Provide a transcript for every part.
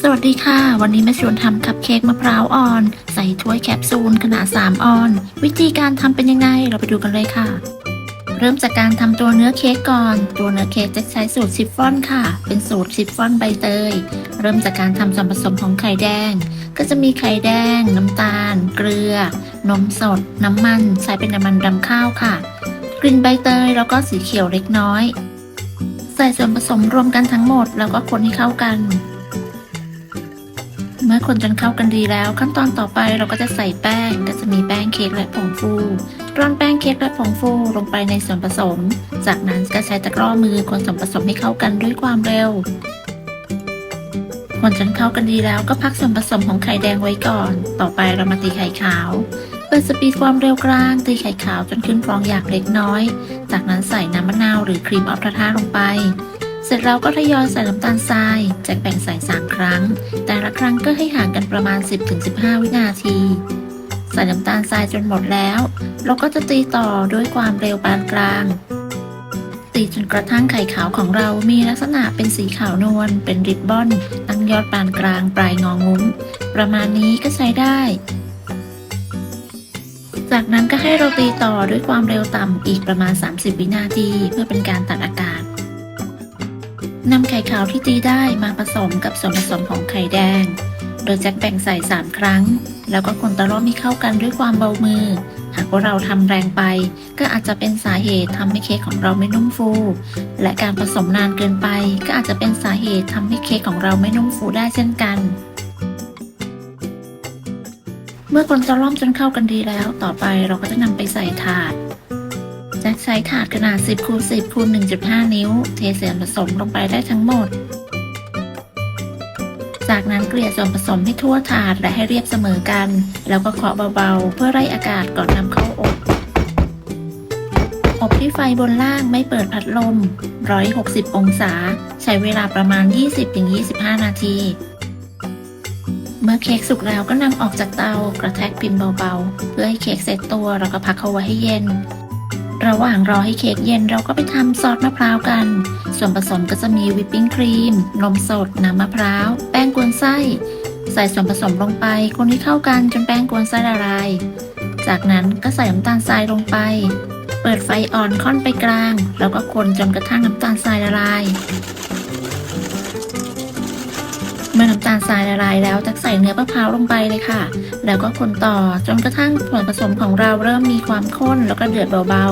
สวัสดีค่ะวันนี้แม่ชวนทำคัพเค้กมะพร้าวอ่อนใส่ถ้วยแคปซูลขนาด3ออนวิธีการทำเป็นยังไงเราไปดูกันเลยค่ะเริ่มจากการทำตัวเนื้อเค้กก่อนตัวเนื้อเค้กจะใช้สูตรชิฟฟ่อนค่ะเป็นสูตรชิฟฟ่อนใบเตยเริ่มจากการทำส่วนผสมของไข่แดงก็จะมีไข่แดงน้ำตาลเกลือนมสดน้ำมันใช้เป็นน้ำมันรำข้าวค่ะกลิ่นใบเตยแล้วก็สีเขียวเล็กน้อยใส่ส่วนผสมรวมกันทั้งหมดแล้วก็คนให้เข้ากันเมื่อคนจนเข้ากันดีแล้วขั้นตอนต่อไปเราก็จะใส่แป้งก็จะมีแป้งเค้กและผงฟูร่อนแป้งเค้กและผงฟูลงไปในส่วนผสมจากนั้นก็ใช้ตะกร้อมือคนส่วนผสมให้เข้ากันด้วยความเร็วคนจนเข้ากันดีแล้วก็พักส่วนผสมของไข่แดงไว้ก่อนต่อไปเรามาตีไข่ขาวเปิดสปีดความเร็วกลางตีไข่ขาวจนขึ้นฟองหยากเล็กน้อยจากนั้นใส่น้ำมะนาวหรือครีมออฟทาลงไปเสร็จแล้วก็ทยอยใส่น้ำตาลทรายแจกแบ่งใส่3ครั้งแต่ละครั้งก็ให้ห่างกันประมาณ 10-15 วินาทีใส่น้ำตาลทรายจนหมดแล้วเราก็จะตีต่อด้วยความเร็วปานกลางตีจนกระทั่งไข่ขาวของเรามีลักษณะเป็นสีขาวนวลเป็นริบบอนตั้งยอดปานกลางปลายงองุ้มประมาณนี้ก็ใช้ได้จากนั้นก็ให้เราตีต่อด้วยความเร็วต่ำอีกประมาณ30วินาทีเพื่อเป็นการตัดอากาศนำไข่ขาวที่ตีได้มาผสมกับส่วนผสมของไข่แดงโดยแจ็คแบ่งใส่3ครั้งแล้วก็คนตะล่อมให้เข้ากันด้วยความเบามือหากว่าเราทำแรงไปก็อาจจะเป็นสาเหตุทำให้เค้กของเราไม่นุ่มฟูและการผสมนานเกินไปก็อาจจะเป็นสาเหตุทำให้เค้กของเราไม่นุ่มฟูได้เช่นกันเมื่อคนตะล่อมจนเข้ากันดีแล้วต่อไปเราก็จะนำไปใส่ถาดแจ็คใช้ถาดขนาด 10x10x1.5 นิ้วเทส่วนผสมลงไปได้ทั้งหมดจากนั้นเกลี่ยส่วนผสมให้ทั่วถาดและให้เรียบเสมอกันแล้วก็เคาะเบาๆเพื่อไล่อากาศก่อนนำเข้าอบที่ไฟบนล่างไม่เปิดพัดลม160องศาใช้เวลาประมาณ 20-25 นาทีเมื่อเค้กสุกแล้วก็นำออกจากเตากระแทกพิมพ์เบาๆเพื่อให้เค้กเสร็จตัวแล้วก็พักเอาไว้ให้เย็นระหว่างรอให้เค้กเย็นเราก็ไปทำซอสมะพร้าวกันส่วนผสมก็จะมีวิปปิ้งครีมนมสดน้ำมะพร้าวแป้งกวนไส้ใส่ส่วนผสมลงไปคนให้เข้ากันจนแป้งกวนไส้ละลายจากนั้นก็ใส่น้ำตาลทรายลงไปเปิดไฟอ่อนค่อนไปกลางแล้วก็คนจนกระทั่งน้ำตาลทรายละลายเมื่อน้ำตาลทรายละลายแล้วจะใส่เนื้อมะพร้าวลงไปเลยค่ะแล้วก็คนต่อจนกระทั่งส่วนผสมของเราเริ่มมีความข้นแล้วก็เดือดเบา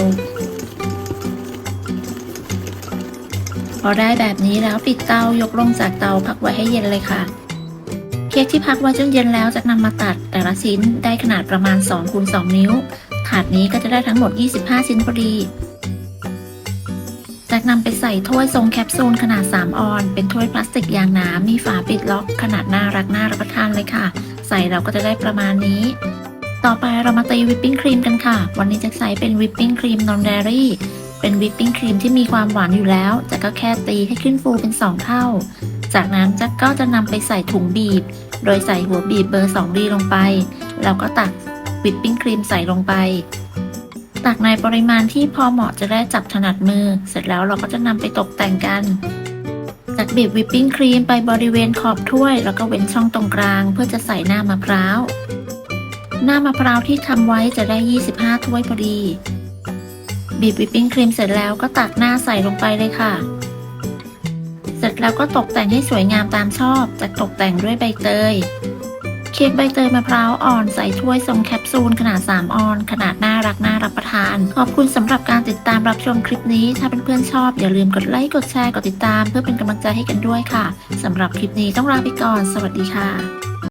ๆพอได้แบบนี้แล้วปิดเตายกลงจากเตาพักไว้ให้เย็นเลยค่ะเค้กที่พักไว้จนเย็นแล้วจะนำมาตัดแต่ละชิ้นได้ขนาดประมาณ 2x2 นิ้วถาดนี้ก็จะได้ทั้งหมด25ชิ้นพอดีจากนำไปใส่ถ้วยทรงแคปซูลขนาด3ออนเป็นถ้วยพลาสติกยางหนามีฝาปิดล็อกขนาดน่ารักน่ารับประทานเลยค่ะใส่เราก็จะได้ประมาณนี้ต่อไปเรามาตีวิปปิ้งครีมกันค่ะวันนี้จะใช้เป็นวิปปิ้งครีมนอนเดอรี่เป็นวิปปิ้งครีมที่มีความหวานอยู่แล้วจะก็แค่ตีให้ขึ้นฟูเป็น2เท่าจากนั้นจะก็จะนำไปใส่ถุงบีบโดยใส่หัวบีบเบอร์2 ดีลงไปแล้วก็ตักวิปปิ้งครีมใส่ลงไปตักในปริมาณที่พอเหมาะจะได้จับถนัดมือเสร็จแล้วเราก็จะนำไปตกแต่งกันตักบีบวิปปิ้งครีมไปบริเวณขอบถ้วยแล้วก็เว้นช่องตรงกลางเพื่อจะใส่หน้ามะพร้าวที่ทำไว้จะได้25ถ้วยพอดีบีบวิปปิ้งครีมเสร็จแล้วก็ตักหน้าใส่ลงไปเลยค่ะเสร็จแล้วก็ตกแต่งให้สวยงามตามชอบจะตกแต่งด้วยใบเตยเค้กใบเตยมะพร้าวอ่อนใส่ถ้วยทรงแคปซูลขนาด3ออนขนาดน่ารักน่ารับประทานขอบคุณสำหรับการติดตามรับชมคลิปนี้ถ้าเพื่อนๆชอบอย่าลืมกดไลค์กดแชร์กดติดตามเพื่อเป็นกำลังใจให้กันด้วยค่ะสำหรับคลิปนี้ต้องลาไปก่อนสวัสดีค่ะ